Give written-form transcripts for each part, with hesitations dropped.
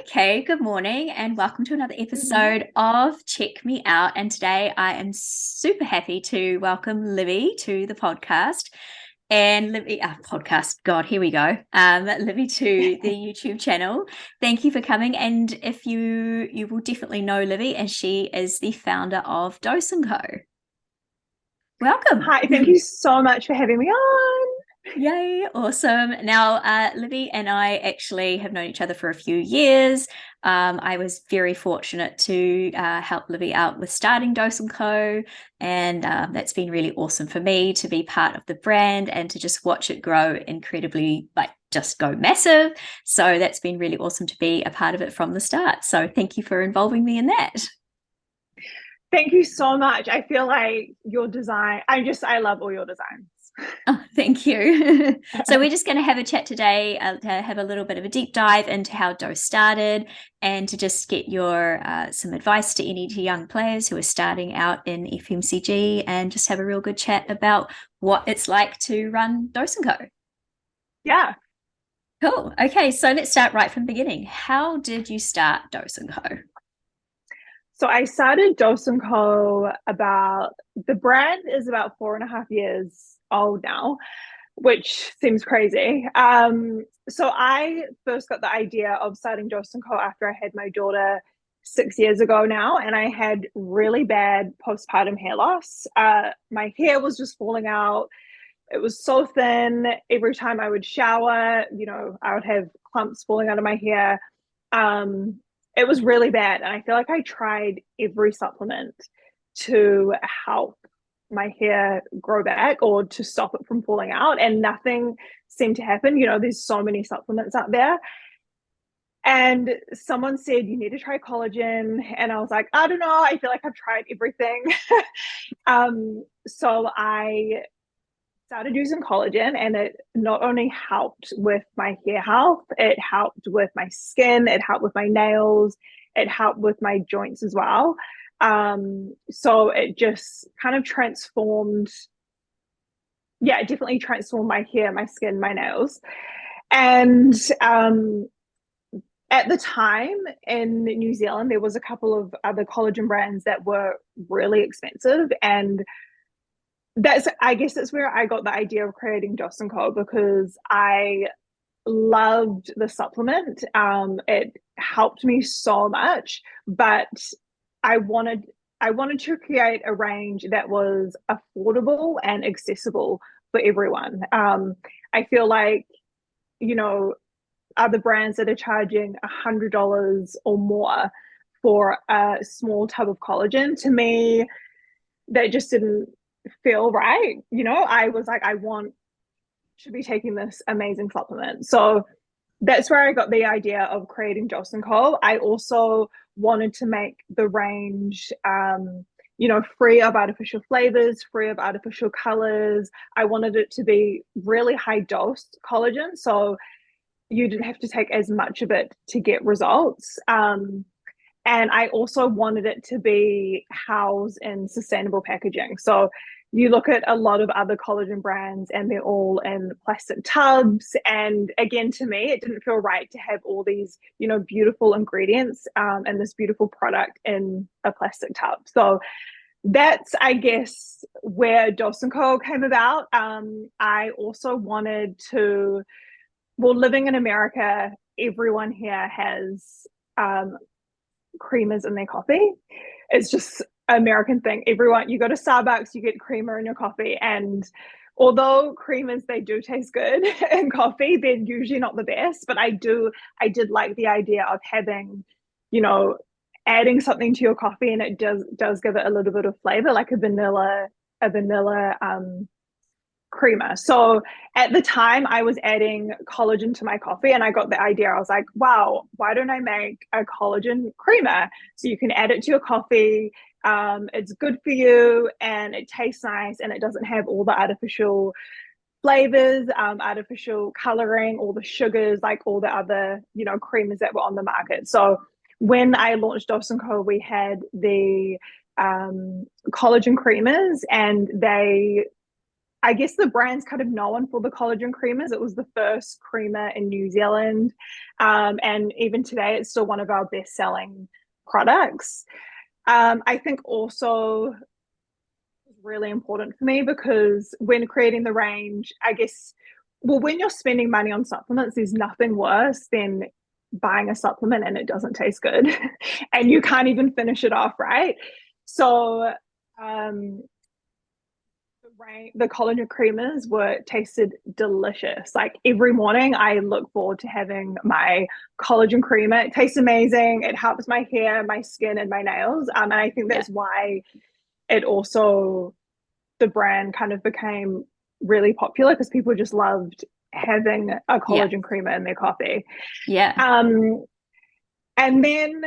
Okay, good morning and welcome to another Good episode morning. of Check Me Out. And today I am super happy to welcome Libby to the podcast. And Libby, podcast, God, here we go. Libby to the YouTube channel. Thank you for coming. And if you will definitely know Libby, as she is the founder of Dose & Co. Welcome. Hi, thank you so much for having me on. Yay, awesome. Now, Libby and I actually have known each other for a few years. I was very fortunate to help Libby out with starting Dose & Co. And that's been really awesome for me to be part of the brand and to just watch it grow incredibly, like just go massive. So that's been really awesome to be a part of it from the start. So thank you for involving me in that. Thank you so much. I feel like your design, I love all your designs. Oh, thank you. So we're just going to have a chat today to have a little bit of a deep dive into how Dose started and to just get your some advice to any young players who are starting out in FMCG and just have a real good chat about what it's like to run Dose & Co. Yeah. Cool. Okay, so let's start right from the beginning. How did you start Dose & Co? So I started Dose & Co. The brand is about 4.5 years old now, which seems crazy. So I first got the idea of starting Dose & Co. after I had my daughter 6 years ago now, and I had really bad postpartum hair loss. My hair was just falling out. It was so thin. Every time I would shower, I would have clumps falling out of my hair. Um, it was really bad. And I feel like I tried every supplement to help my hair grow back or to stop it from falling out, and nothing seemed to happen. There's so many supplements out there. And someone said, you need to try collagen. And I was like, I don't know. I feel like I've tried everything. So I started using collagen, and it not only helped with my hair health, it helped with my skin, it helped with my nails, it helped with my joints as well. So it just kind of transformed, yeah, it definitely transformed my hair, my skin, my nails. And at the time in New Zealand, there was a couple of other collagen brands that were really expensive, and I guess that's where I got the idea of creating Joss and Co, because I loved the supplement. It helped me so much, but I wanted I wanted to create a range that was affordable and accessible for everyone. I feel like, you know, other brands that are charging $100 or more for a small tub of collagen, to me, that just didn't feel right. I was like, I want to be taking this amazing supplement. So that's where I got the idea of creating Joss and Co. I also wanted to make the range, free of artificial flavors, free of artificial colors. I wanted it to be really high dose collagen, so you didn't have to take as much of it to get results. And I also wanted it to be housed in sustainable packaging. So you look at a lot of other collagen brands and they're all in plastic tubs. And again, to me, it didn't feel right to have all these, beautiful ingredients and this beautiful product in a plastic tub. So that's, I guess, where Dose & Co came about. I also wanted to, well, living in America, everyone here has creamers in their coffee. It's just an American thing. Everyone, you go to Starbucks, you get creamer in your coffee. And although creamers, they do taste good in coffee, they're usually not the best. But I did like the idea of having, you know, adding something to your coffee, and it does give it a little bit of flavor, like a vanilla creamer. So at the time, I was adding collagen to my coffee, and I got the idea. I was like, wow, why don't I make a collagen creamer? So you can add it to your coffee. It's good for you, and it tastes nice, and it doesn't have all the artificial flavors, artificial coloring, all the sugars, like all the other, creamers that were on the market. So when I launched Dose & Co, we had the collagen creamers, and they I guess the brand's kind of known for the collagen creamers. It was the first creamer in New Zealand. And even today, it's still one of our best selling products. I think also it's really important for me because when creating the range, I guess, well, when you're spending money on supplements, there's nothing worse than buying a supplement and it doesn't taste good and you can't even finish it off, right? So, um, the collagen creamers were tasted delicious. Like every morning, I look forward to having my collagen creamer. It tastes amazing. It helps my hair, my skin, and my nails. And I think Yeah. that's why it also the brand kind of became really popular because people just loved having a Yeah. collagen creamer in their coffee. Yeah. Um, and then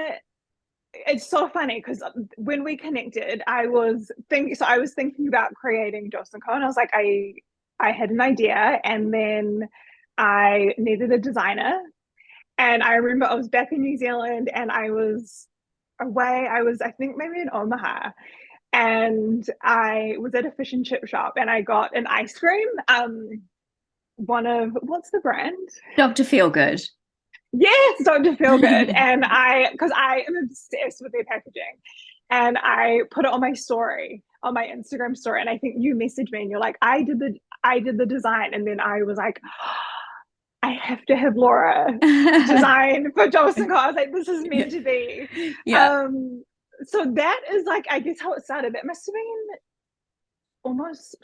it's so funny because when we connected, I was thinking about creating Joss and Co. And I was like, I had an idea, and then I needed a designer. And I remember I was back in New Zealand, and I was away. I think maybe in Omaha, and I was at a fish and chip shop, and I got an ice cream. One of what's the brand? Dr. Feelgood. Yes, Dr. Feelgood. And because I am obsessed with their packaging. And I put it on my story, on my Instagram story. And I think you messaged me and you're like, I did the design. And then I was like, oh, I have to have Laura design for Johnson. I was like, this is Yeah. meant to be. Yeah. Um, so that is like, I guess how it started. That must have been almost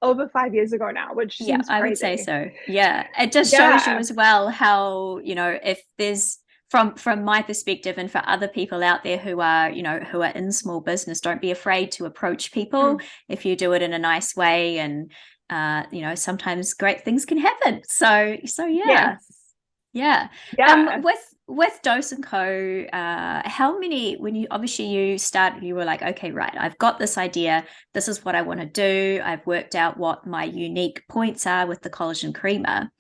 over 5 years ago now, which Yeah, seems I would say crazy. so. Yeah. It just shows you Yeah. as well how, if there's from my perspective and for other people out there who are, who are in small business, don't be afraid to approach people Mm. if you do it in a nice way and sometimes great things can happen. So yeah. Yes. Yeah. Yeah. With Dose and Co, how many when you obviously you started, you were like, okay, right, I've got this idea. This is what I want to do. I've worked out what my unique points are with the collagen creamer.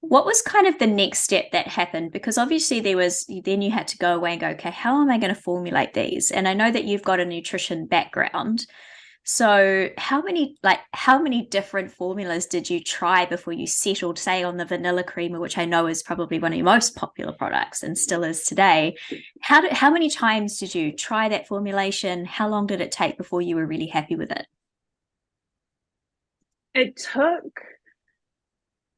What was kind of the next step that happened? Because obviously then you had to go away and go, okay, how am I going to formulate these? And I know that you've got a nutrition background. So how many different formulas did you try before you settled, say, on the vanilla creamer, which I know is probably one of your most popular products and still is today? How many times did you try that formulation? How long did it take before you were really happy with it? It took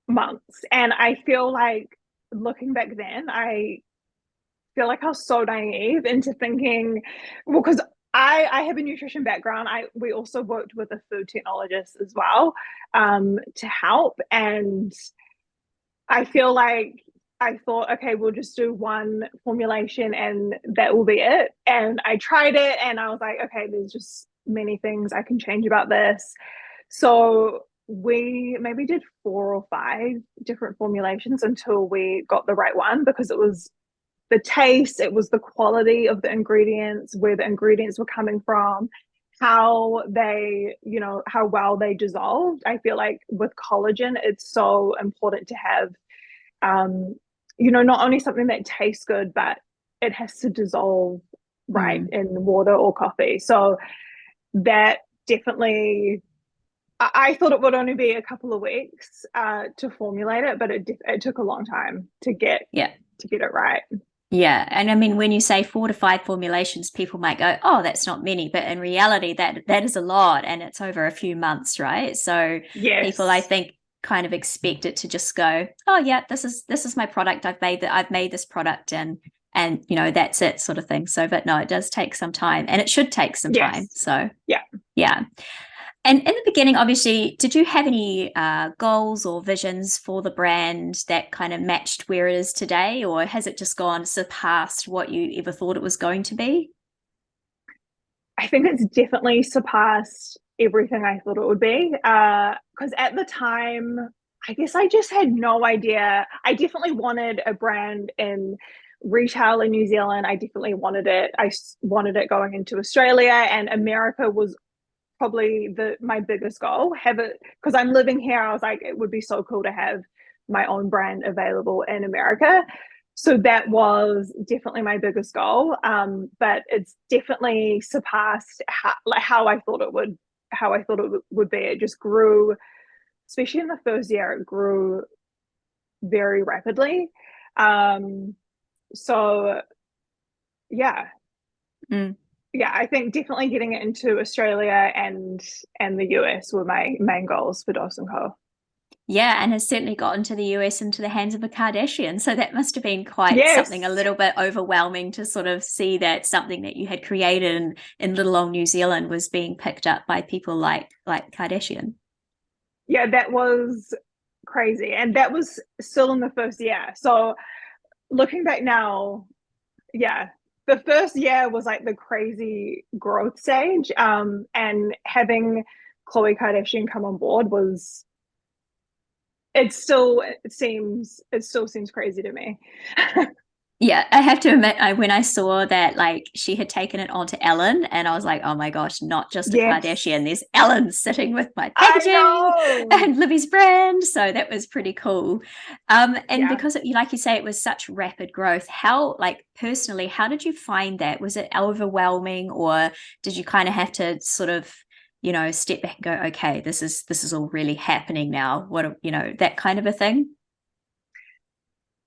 months. And I feel like looking back then, I feel like I was so naive into thinking, well, because I have a nutrition background. We also worked with a food technologist as well to help. And I feel like I thought, okay, we'll just do one formulation and that will be it. And I tried it and I was like, okay, there's just many things I can change about this. So we maybe did 4 or 5 different formulations until we got the right one because it was the taste, it was the quality of the ingredients, where the ingredients were coming from, how they, how well they dissolved. I feel like with collagen, it's so important to have, um, not only something that tastes good, but it has to dissolve right Mm. in water or coffee. So that definitely I thought it would only be a couple of weeks to formulate it, but it took a long time Yeah. to get it right. Yeah. And I mean, when you say 4 to 5 formulations, people might go, oh, that's not many. But in reality, that is a lot. And it's over a few months, right? So people, I Yes, think, kind of expect it to just go, oh yeah, this is my product. I've made this product and that's it sort of thing. So, but no, it does take some time and it should take some time. yes, So yeah. yeah. And in the beginning, obviously, did you have any goals or visions for the brand that kind of matched where it is today, or has it just gone surpassed what you ever thought it was going to be? I think it's definitely surpassed everything I thought it would be. Because at the time, I guess I just had no idea. I definitely wanted a brand in retail in New Zealand. I definitely wanted it. Wanted it going into Australia, and America was probably the my biggest goal. Have it because I'm living here. I was like, it would be so cool to have my own brand available in America. So that was definitely my biggest goal. But it's definitely surpassed how I thought it would how I thought it would be. It just grew, especially in the first year, it grew very rapidly. Um, so yeah, Mm. yeah, I think definitely getting it into Australia and the US were my main goals for Dawson Co. Yeah, and has certainly gotten to the US into the hands of a Kardashian. So that must have been quite something a Yes. little bit overwhelming to sort of see that something that you had created in little old New Zealand was being picked up by people like Kardashian. Yeah, that was crazy. And that was still in the first year. So looking back now, yeah, the first year was like the crazy growth stage. And having Khloe Kardashian come on board was it still seems crazy to me. Yeah, I have to admit, when I saw that like she had taken it onto Ellen, and I was like, oh my gosh, not just a Kardashian, Yes, there's Ellen sitting with my I packaging know. and Libby's brand. So that was pretty cool. And Yeah. because like you say, it was such rapid growth. How, like personally, how did you find that? Was it overwhelming, or did you kind of have to sort of, step back and go, okay, this is all really happening now? What, that kind of a thing?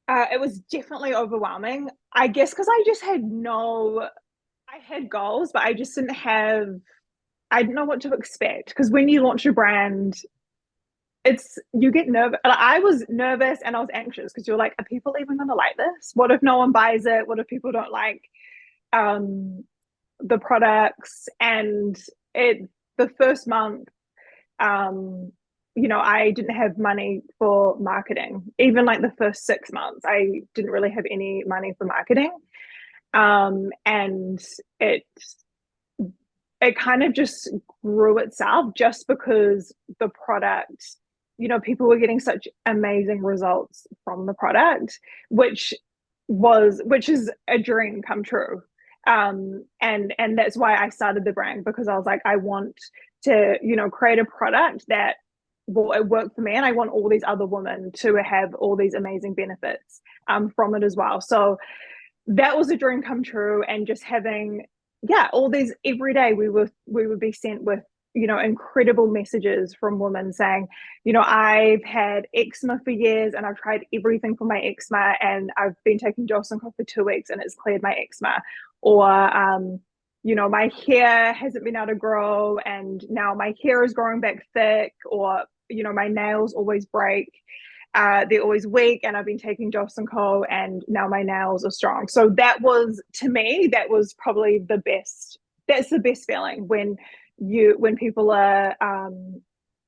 It was definitely overwhelming. I guess because I just had no, I had goals, but I didn't know what to expect. Because when you launch a brand, you get nervous. I was nervous and I was anxious because you're like, are people even going to like this? What if no one buys it? What if people don't like um, the products? And it, the first month, um, I didn't have money for marketing. Even like the first 6 months, I didn't really have any money for marketing. And it it kind of just grew itself just because the product, people were getting such amazing results from the product, which which is a dream come true. And that's why I started the brand, because I was like, I want to, create a product that will work for me, and I want all these other women to have all these amazing benefits from it as well. So that was a dream come true. And just having, yeah, all these every day we would be sent with, incredible messages from women saying, I've had eczema for years and I've tried everything for my eczema, and I've been taking Jocelyn for 2 weeks and it's cleared my eczema. Or my hair hasn't been able to grow and now my hair is growing back thick. Or my nails always break, they're always weak, and I've been taking Jocelyn Co and now my nails are strong. So that was, to me, that was probably the best. That's the best feeling when people are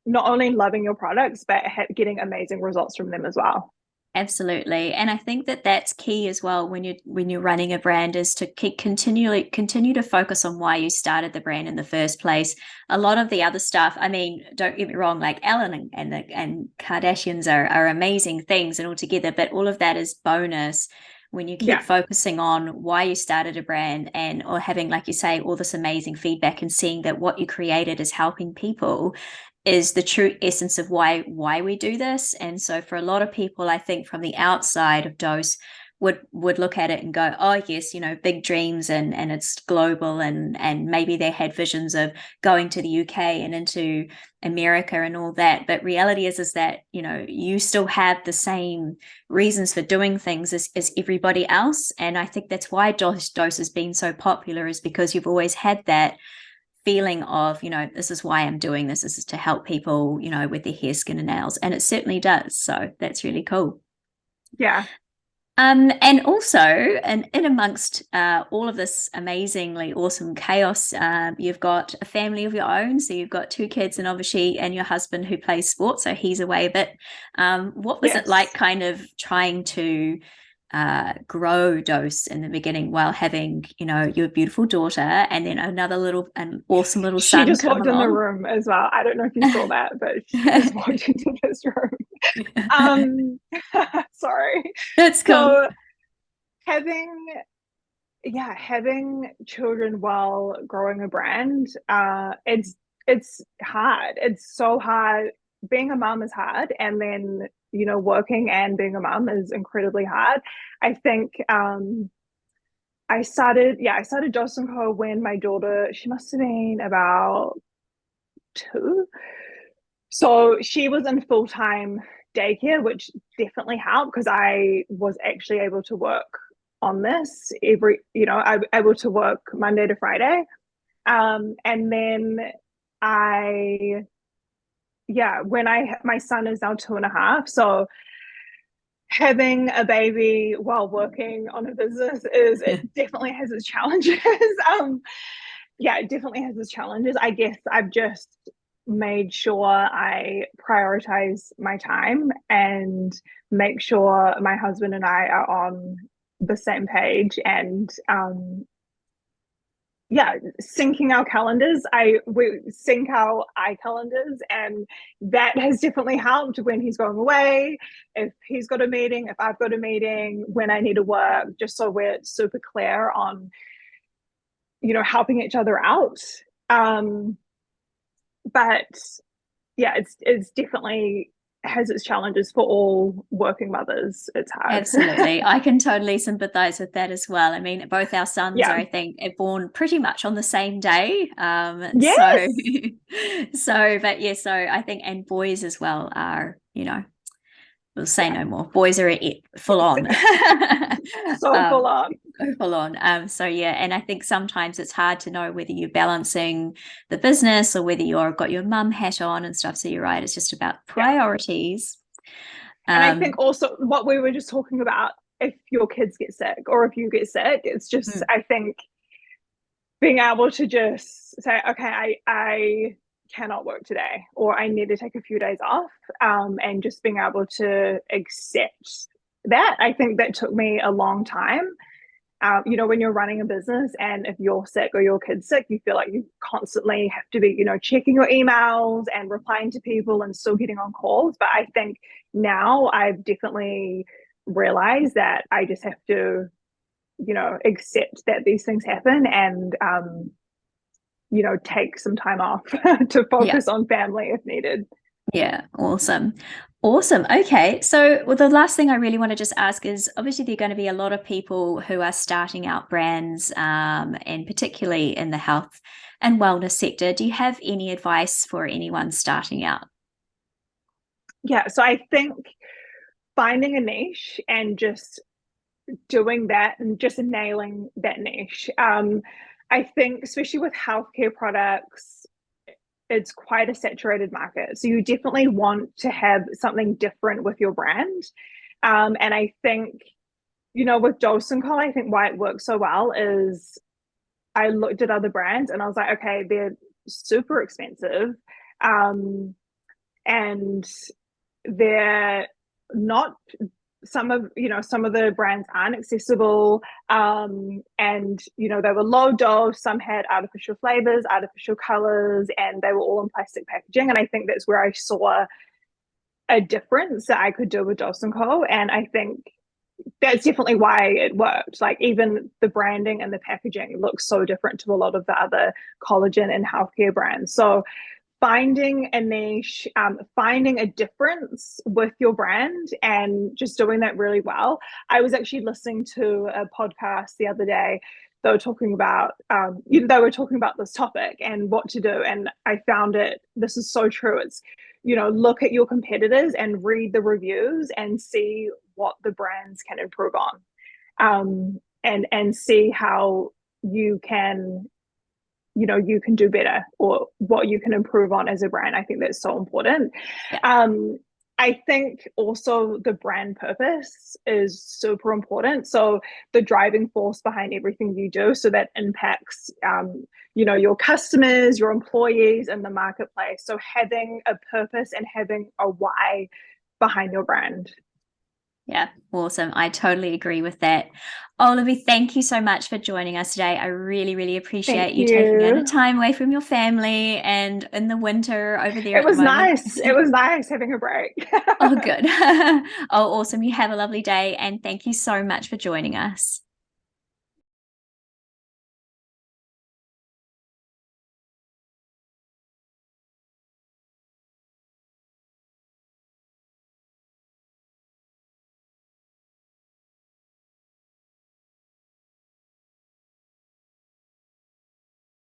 not only loving your products but getting amazing results from them as well. Absolutely. And I think that that's key as well when you're running a brand, is to continue to focus on why you started the brand in the first place. A lot of the other stuff, I mean, don't get me wrong, like Ellen and Kardashians are amazing things and all together, but all of that is bonus when you keep Yeah. focusing on why you started a brand, and or having, like you say, all this amazing feedback and seeing that what you created is helping people is the true essence of why we do this. And so for a lot of people, I think from the outside of Dose would look at it and go, oh yes, big dreams, and it's global, and maybe they had visions of going to the UK and into America and all that. But reality is that you still have the same reasons for doing things as everybody else. And I think that's why Dose has been so popular, is because you've always had that feeling of, this is why I'm doing this. This is to help people, with their hair, skin, and nails. And it certainly does. So that's really cool. Yeah. And also, and in amongst all of this amazingly awesome chaos, you've got a family of your own. So you've got two kids, and obviously, and your husband who plays sports, so he's away a bit. What was it like, Yes. kind of trying to grow Dose in the beginning while having, your beautiful daughter and then an awesome little She son just come walked in the along? room as well. I don't know if you saw that, but she just walked into this room. Um, sorry. That's cool. So having, yeah, having children while growing a brand, it's hard. It's so hard. Being a mom is hard, and then working and being a mom is incredibly hard. I think I started Jocelyn Co when my daughter, she must have been about 2. So she was in full-time daycare, which definitely helped because I was actually able to work on this I'm able to work Monday to Friday. And then I, yeah, my son is now 2.5. So having a baby while working on a business it definitely has its challenges. Yeah, it definitely has its challenges. I guess I've just made sure I prioritize my time and make sure my husband and I are on the same page and yeah, syncing our calendars. We sync our iCalendars, and that has definitely helped when he's going away. If he's got a meeting, if I've got a meeting, when I need to work, just so we're super clear on helping each other out. Um, but yeah, it's definitely has its challenges for all working mothers. It's hard. Absolutely. I can totally sympathize with that as well. I mean, both our sons, Yeah. I think, are born pretty much on the same day. So, Yes. but yeah, so I think, and boys as well are, we'll say Yeah. no more. Boys are full on. So full on. Full on. So yeah, and I think sometimes it's hard to know whether you're balancing the business or whether you've got your mum hat on and stuff. So you're right, it's just about Yeah. priorities. And I think also what we were just talking about, if your kids get sick or if you get sick, it's just, I think, being able to just say, okay, I cannot work today, or I need to take a few days off, and just being able to accept that. I think that took me a long time. When you're running a business and if you're sick or your kid's sick, you feel like you constantly have to be, checking your emails and replying to people and still getting on calls. But I think now I've definitely realized that I just have to, accept that these things happen and, take some time off to Yeah. focus on family if needed. Yeah, awesome. Awesome. Okay. So, well, the last thing I really want to just ask is obviously there are going to be a lot of people who are starting out brands, and particularly in the health and wellness sector. Do you have any advice for anyone starting out? Yeah. So I think finding a niche and just doing that and just nailing that niche. I think, especially with healthcare products, it's quite a saturated market. So you definitely want to have something different with your brand. And I think, with Dose and Co, I think why it works so well is I looked at other brands and I was like, okay, they're super expensive. And they're not some of the brands aren't accessible, and they were low dose, some had artificial flavors, artificial colors, and they were all in plastic packaging, and I think that's where I saw a difference that I could do with Dose and Co, and I think that's definitely why it worked. Like even the branding and the packaging looks so different to a lot of the other collagen and healthcare brands. So finding a niche, finding a difference with your brand and just doing that really well. I was actually listening to a podcast the other day. They were talking about, this topic and what to do. And I found this is so true. It's, look at your competitors and read the reviews and see what the brands can improve on. And see how you can you can do better or what you can improve on as a brand. I think that's so important. Yeah. I think also the brand purpose is super important. So the driving force behind everything you do, so that impacts, your customers, your employees, and the marketplace. So having a purpose and having a why behind your brand. Yeah, awesome. I totally agree with that. Oh, Libby, thank you so much for joining us today. I really, really appreciate Thank you taking out a you. time away from your family and in the winter over there It at the was moment. nice. It was nice having a break. Oh, good. Oh, awesome. You have a lovely day and thank you so much for joining us.